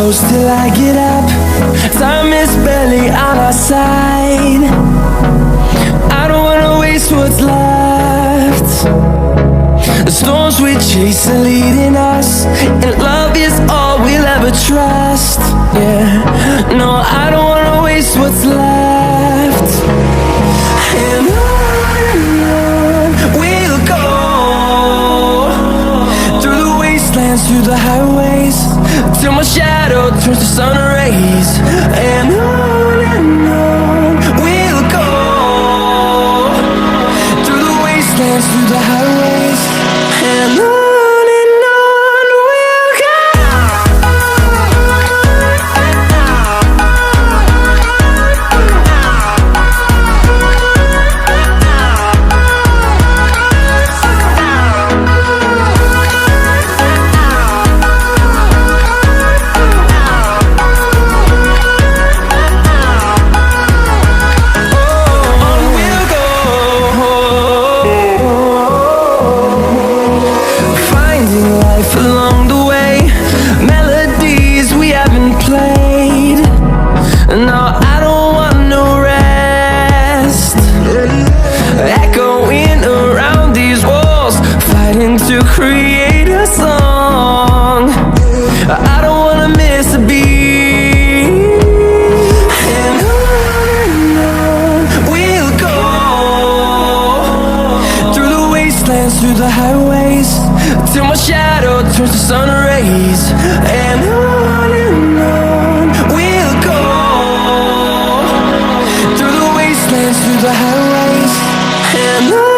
close till I get up. Time is barely on our side. I don't wanna waste what's left. The storms we chase are leading us, and love is all we'll ever trust. Yeah, no, I don't wanna waste what's left. And on we'll go, through the wastelands, through the highways, till my shadow turns to sun rays. And on we'll go, through the wastelands, through the highways, and on we'll go. Along the way, melodies we haven't played. No, I don't want no rest. Echoing around these walls, fighting to create a song. I don't wanna miss a beat. And on we'll go, through the wastelands, through the highways, till my shadow turns to sun rays. And on we'll go, through the wastelands, through the highways, and on.